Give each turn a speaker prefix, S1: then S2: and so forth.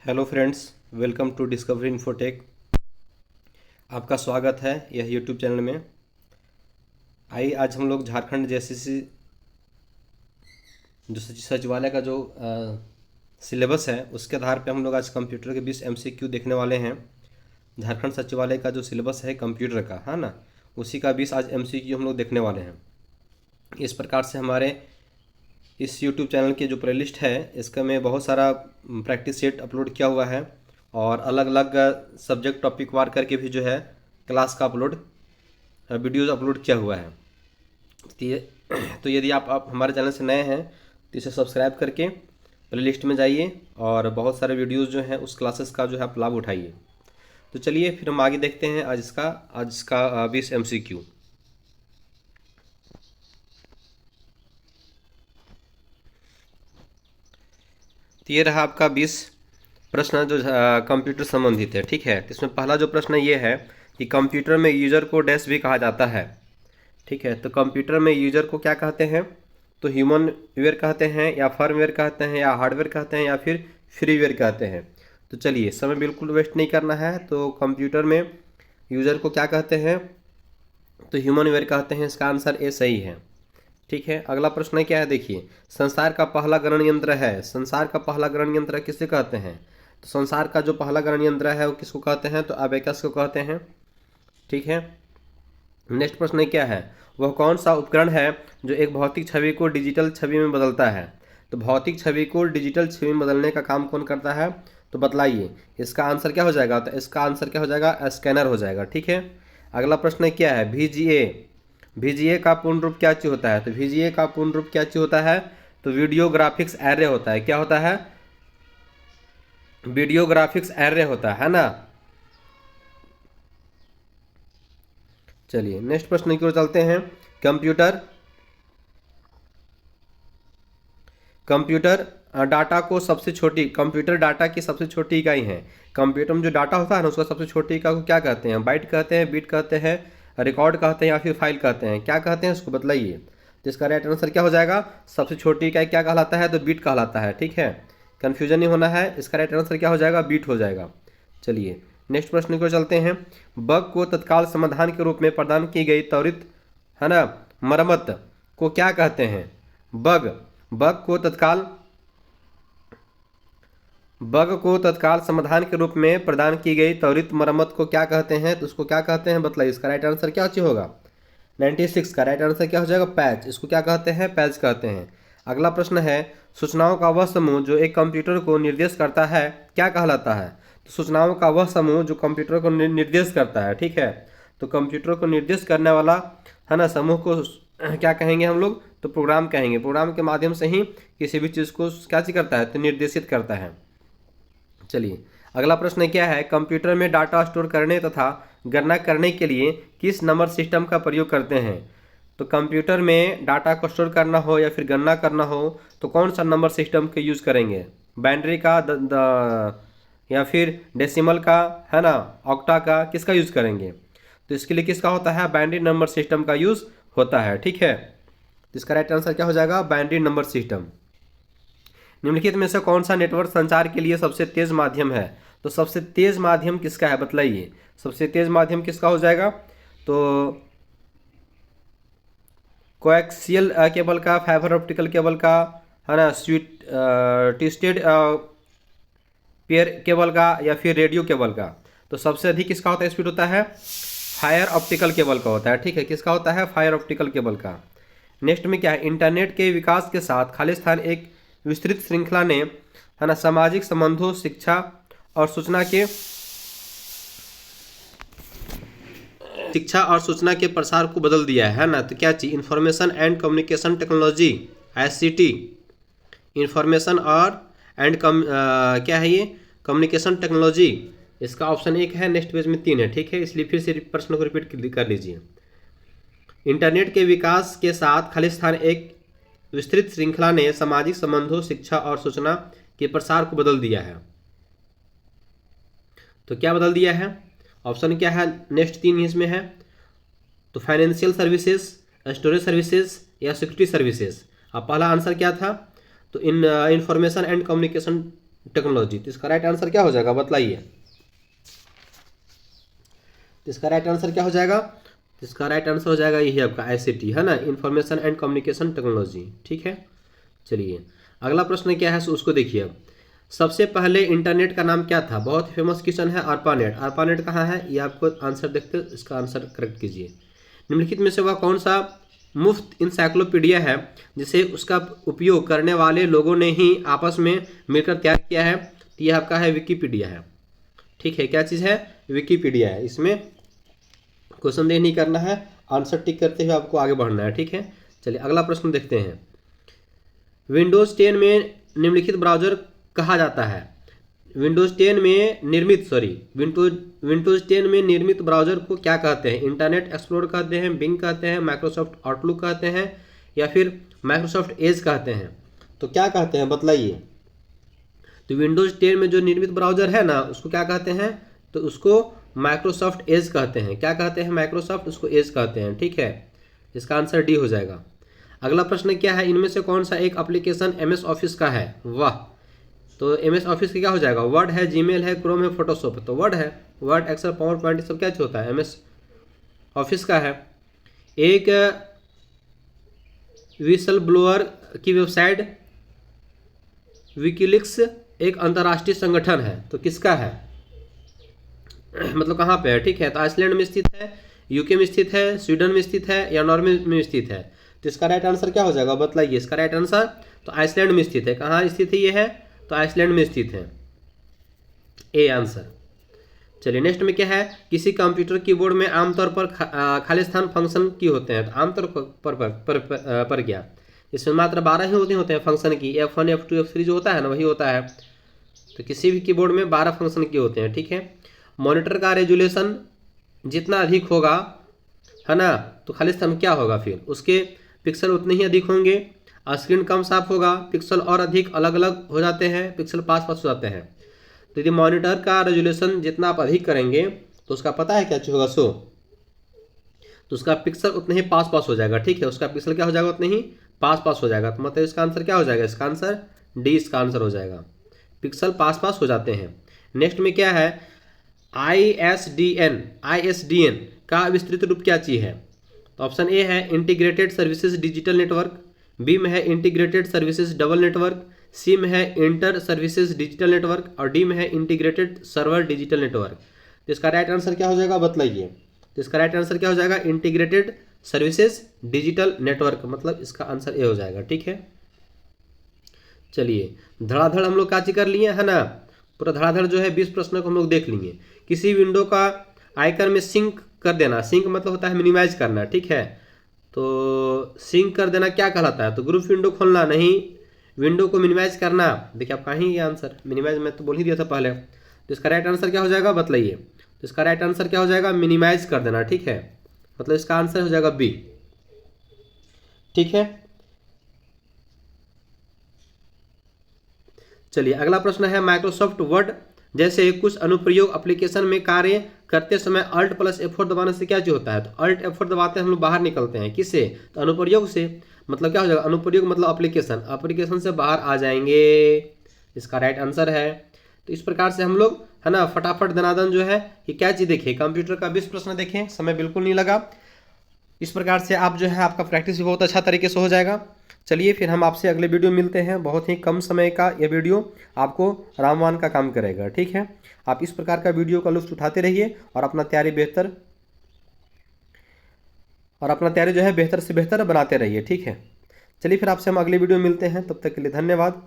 S1: Hello friends, welcome to Discovery Infotech. आपका स्वागत है यह यूट्यूब चैनल में। आइए आज हम लोग झारखंड जेएसएससी जो सचिवालय का जो सिलेबस है उसके आधार पे हम लोग आज कंप्यूटर के 20 एमसीक्यू देखने वाले हैं। झारखंड सचिवालय का जो सिलेबस है कंप्यूटर का, है ना, उसी का 20 आज एमसीक्यू हम लोग देखने वाले हैं। इस प्रकार से हमारे इस यूट्यूब चैनल की जो प्लेलिस्ट है इसका में बहुत सारा प्रैक्टिस सेट अपलोड किया हुआ है और अलग अलग सब्जेक्ट टॉपिक वार करके भी जो है क्लास का वीडियोज़ अपलोड किया हुआ है। तो यदि आप हमारे चैनल से नए हैं तो इसे सब्सक्राइब करके प्लेलिस्ट में जाइए और बहुत सारे वीडियोज़ जो हैं उस क्लासेस का जो है आप लाभ उठाइए। तो चलिए फिर हम आगे देखते हैं आज इसका 20 एमसीक्यू। तो ये रहा आपका 20 प्रश्न जो कंप्यूटर संबंधित है। ठीक है, तो इसमें पहला जो प्रश्न ये है कि कंप्यूटर में यूजर को डैश भी कहा जाता है। ठीक है, तो कंप्यूटर में यूजर को क्या कहते हैं? तो ह्यूमन वेयर कहते हैं या फर्मवेयर कहते हैं या हार्डवेयर कहते हैं या फिर फ्रीवेयर कहते हैं। तो चलिए, समय बिल्कुल वेस्ट नहीं करना है। तो कंप्यूटर में यूजर को क्या कहते हैं? तो ह्यूमन वेयर कहते हैं। इसका आंसर ए सही है। ठीक है, अगला प्रश्न क्या है, देखिए। संसार का पहला गणन यंत्र है। संसार का पहला गणन यंत्र किसे कहते हैं? तो संसार का जो पहला गणन यंत्र है वो किसको कहते हैं? तो अबेकस को कहते हैं। ठीक है, नेक्स्ट प्रश्न क्या है? वह कौन सा उपकरण है जो एक भौतिक छवि को डिजिटल छवि में बदलता है? तो भौतिक छवि को डिजिटल छवि में बदलने का काम कौन करता है? तो बतलाइए। इसका आंसर क्या हो जाएगा? तो इसका आंसर क्या हो जाएगा? स्कैनर हो जाएगा। ठीक है, अगला प्रश्न क्या है? VGA का पूर्ण रूप क्या चीज होता है? तो VGA का पूर्ण रूप क्या चीज होता है? तो वीडियो ग्राफिक्स एरे होता है। क्या होता है? वीडियो ग्राफिक्स एरे होता है ना। चलिए नेक्स्ट प्रश्न की ओर चलते हैं। कंप्यूटर डाटा को सबसे छोटी कंप्यूटर डाटा की सबसे छोटी इकाई है। कंप्यूटर में जो डाटा होता है ना उसका सबसे छोटी इकाई को क्या कहते हैं? बाइट कहते हैं, बिट कहते हैं, रिकॉर्ड कहते हैं या फिर फाइल कहते हैं? क्या कहते हैं उसको बतलाइए। तो इसका राइट आंसर क्या हो जाएगा? सबसे छोटी इकाई क्या कहलाता है? तो बिट कहलाता है। ठीक है, कन्फ्यूजन नहीं होना है। इसका राइट आंसर क्या हो जाएगा? बिट हो जाएगा। चलिए नेक्स्ट प्रश्न की ओर चलते हैं। बग को तत्काल समाधान के रूप में प्रदान की गई त्वरित, है ना, मरम्मत को क्या कहते हैं? बग बग को तत्काल बग को तत्काल समाधान के रूप में प्रदान की गई त्वरित मरम्मत को क्या कहते हैं? तो उसको क्या कहते हैं बतलाइए। इसका राइट आंसर क्या होगा? 96 का राइट आंसर क्या हो जाएगा? पैच। इसको क्या कहते हैं? पैच कहते हैं। अगला प्रश्न है, सूचनाओं का वह समूह जो एक कंप्यूटर को निर्देश करता है क्या कहलाता है? तो सूचनाओं का वह समूह जो कंप्यूटर को निर्देश करता है। ठीक है, तो कंप्यूटर को निर्देश करने वाला, है ना, समूह को क्या कहेंगे हम लोग? तो प्रोग्राम कहेंगे। प्रोग्राम के माध्यम से ही किसी भी चीज़ को क्या चीज करता है? तो निर्देशित करता है। चलिए अगला प्रश्न क्या है? कंप्यूटर में डाटा स्टोर करने तथा गणना करने के लिए किस नंबर सिस्टम का प्रयोग करते हैं? तो कंप्यूटर में डाटा को स्टोर करना हो या फिर गणना करना हो तो कौन सा नंबर सिस्टम के यूज़ करेंगे? बाइनरी का, या फिर डेसिमल का, है ना, ऑक्टा का, किसका यूज़ करेंगे? तो इसके लिए किसका होता है? बाइनरी नंबर सिस्टम का यूज़ होता है। ठीक है, तो इसका राइट आंसर क्या हो जाएगा? Binary number system. निम्नलिखित में से कौन सा नेटवर्क संचार के लिए सबसे तेज माध्यम है? तो सबसे तेज माध्यम किसका है बतलाइए। सबसे तेज माध्यम किसका हो जाएगा? तो कोएक्सियल केबल का, फाइबर ऑप्टिकल केबल का, है ना, ट्विस्टेड पेयर केबल का या फिर रेडियो केबल का? तो सबसे अधिक किसका होता है? स्पीड होता है फायर ऑप्टिकल केबल का होता है। ठीक है, किसका होता है? फायर ऑप्टिकल केबल का। नेक्स्ट में क्या है? इंटरनेट के विकास के साथ खालिस्तान एक विस्तृत श्रृंखला ने, है ना, सामाजिक संबंधों, शिक्षा और सूचना के प्रसार को बदल दिया है ना। तो क्या चीज? Information and communication technology, ICT। Information और क्या है ये? Communication technology. इसका ऑप्शन 1 है, नेक्स्ट पेज में 3 है। ठीक है, इसलिए फिर से प्रश्न को रिपीट कर लीजिए। इंटरनेट के विकास के साथ खालिस्तान एक विस्तृत श्रृंखला ने सामाजिक संबंधों, शिक्षा और सूचना के प्रसार को बदल दिया है। तो क्या बदल दिया है? ऑप्शन क्या है? नेक्स्ट 3 इसमें है। तो फाइनेंशियल सर्विसेज, स्टोरेज सर्विसेज या सिक्योरिटी सर्विसेज। अब पहला आंसर क्या था? तो इंफॉर्मेशन एंड कम्युनिकेशन टेक्नोलॉजी। तो इसका राइट आंसर क्या हो जाएगा बताइए। तो इसका राइट आंसर क्या हो जाएगा, तो इसका राइट आंसर हो जाएगा यही आपका ICT है ना, इंफॉर्मेशन एंड कम्युनिकेशन टेक्नोलॉजी। ठीक है, चलिए अगला प्रश्न क्या है सो उसको देखिए अब। सबसे पहले इंटरनेट का नाम क्या था? बहुत ही फेमस क्वेश्चन है। ARPANET। ARPANEट कहाँ है ये आपको आंसर देखते, इसका आंसर करेक्ट कीजिए। निम्नलिखित में से वह कौन सा मुफ्त इंसाइक्लोपीडिया है जिसे उसका उपयोग करने वाले लोगों ने ही आपस में मिलकर तैयार किया है? तो यह आपका है विकीपीडिया है। ठीक है, क्या चीज़ है? विकीपीडिया है। इसमें क्वेश्चन देख नहीं करना है, आंसर टिक करते हुए आपको आगे बढ़ना है। ठीक है, चलिए अगला प्रश्न देखते हैं। विंडोज़ 10 में निम्नलिखित ब्राउज़र कहा जाता है? विंडोज़ 10 में निर्मित ब्राउज़र को क्या कहते हैं? इंटरनेट एक्सप्लोरर कहते हैं, बिंग कहते हैं, माइक्रोसॉफ्ट आउटलुक कहते हैं, या फिर माइक्रोसॉफ्ट एज कहते हैं? तो क्या कहते हैं बतलाइए। तो विंडोज़ 10 में जो निर्मित ब्राउज़र है ना उसको क्या कहते हैं? तो उसको माइक्रोसॉफ्ट एज कहते हैं। क्या कहते हैं? माइक्रोसॉफ्ट, उसको एज कहते हैं। ठीक है, इसका आंसर डी हो जाएगा। अगला प्रश्न क्या है? इनमें से कौन सा एक एप्लीकेशन MS ऑफिस का है? वाह, तो MS ऑफिस का क्या हो जाएगा? वर्ड है, जीमेल है, क्रोम है, फोटोशॉप है। तो वर्ड है। वर्ड, एक्सेल, पावर पॉइंट सब क्या होता है? MS ऑफिस का है। एक विसल ब्लोअर की वेबसाइट विकीलीक्स एक अंतर्राष्ट्रीय संगठन है, तो किसका है? मतलब कहाँ पे है? ठीक है, तो आइसलैंड में स्थित है, UK में स्थित है, स्वीडन में स्थित है, या नॉर्वे में स्थित है? तो इसका राइट आंसर क्या हो जाएगा बताइए। इसका राइट आंसर तो आइसलैंड में स्थित है। कहाँ स्थित है ये है? तो आइसलैंड में स्थित है, ए आंसर। चलिए नेक्स्ट में क्या है? किसी कंप्यूटर कीबोर्ड में आमतौर पर खाली स्थान फंक्शन की होते हैं। तो आमतौर पर क्या? इसमें मात्र 12 ही होते हैं फंक्शन की। F1 F2 F3 जो होता है ना वही होता है। तो किसी भी कीबोर्ड में 12 फंक्शन की होते हैं। ठीक है, मॉनिटर का रेजुलेशन जितना अधिक होगा है ना, तो खाली स्थान क्या होगा? फिर उसके पिक्सल उतने ही अधिक होंगे। स्क्रीन कम साफ होगा, पिक्सल और अधिक अलग अलग हो जाते हैं, पिक्सल पास पास हो जाते हैं। तो यदि मॉनिटर का रेजुलेशन जितना आप अधिक करेंगे तो उसका पता है क्या चीज़ होगा सो, तो उसका पिक्सल उतने ही पास पास हो जाएगा। ठीक है, उसका पिक्सल क्या हो जाएगा? उतने ही पास पास हो जाएगा। तो मतलब इसका आंसर क्या हो जाएगा? इसका आंसर डी इसका आंसर हो जाएगा, पिक्सल पास पास हो जाते हैं। नेक्स्ट में क्या है? ISDN का विस्तृत रूप क्या चीज़ है? तो ऑप्शन ए है integrated services digital network, B में है integrated services double network, C में है इंटर सर्विसेज डिजिटल नेटवर्क, और डी में है इंटीग्रेटेड सर्वर डिजिटल नेटवर्क। तो इसका राइट आंसर क्या हो जाएगा बताइए। तो इसका राइट आंसर क्या हो जाएगा? इंटीग्रेटेड सर्विसेज डिजिटल नेटवर्क, मतलब इसका आंसर ए हो जाएगा। ठीक है, चलिए धड़ाधड़ हम लोग काची कर लिए है ना, पूरा धड़ाधड़ जो है 20 प्रश्नों को हम लोग देख लेंगे। किसी विंडो का आइकन में सिंक कर देना, सिंक मतलब होता है मिनिमाइज करना। ठीक है, तो सिंक कर देना क्या कहलाता है? तो ग्रुप विंडो खोलना नहीं, विंडो को मिनिमाइज करना। देखिए आप कहीं ये आंसर मिनिमाइज मैं तो बोल ही दिया था पहले। तो इसका राइट आंसर क्या हो जाएगा बताइए। तो इसका राइट आंसर क्या हो जाएगा? मिनिमाइज कर देना। ठीक है, मतलब इसका आंसर हो जाएगा बी। ठीक है, चलिए अगला प्रश्न है माइक्रोसॉफ्ट वर्ड जैसे कुछ अनुप्रयोग एप्लीकेशन में कार्य करते समय Alt+F4 दबाने से क्या चीज होता है? तो Alt+F4 दबाते हैं हम लोग बाहर निकलते हैं। किससे? तो अनुप्रयोग से। मतलब क्या हो जाएगा? अनुप्रयोग मतलब एप्लीकेशन, एप्लीकेशन से बाहर आ जाएंगे। इसका राइट आंसर है। तो इस प्रकार से हम लोग है ना फटाफट दनादन जो है ये क्या चीज़ देखिए, कंप्यूटर का 20 प्रश्न देखें, समय बिल्कुल नहीं लगा। इस प्रकार से आप जो है आपका प्रैक्टिस भी बहुत अच्छा तरीके से हो जाएगा। चलिए फिर हम आपसे अगले वीडियो मिलते हैं। बहुत ही कम समय का ये वीडियो आपको रामवान का काम करेगा। ठीक है, आप इस प्रकार का वीडियो का लुत्फ उठाते रहिए और अपना तैयारी जो है बेहतर से बेहतर बनाते रहिए। ठीक है, चलिए फिर आपसे हम अगले वीडियो में मिलते हैं, तब तक के लिए धन्यवाद।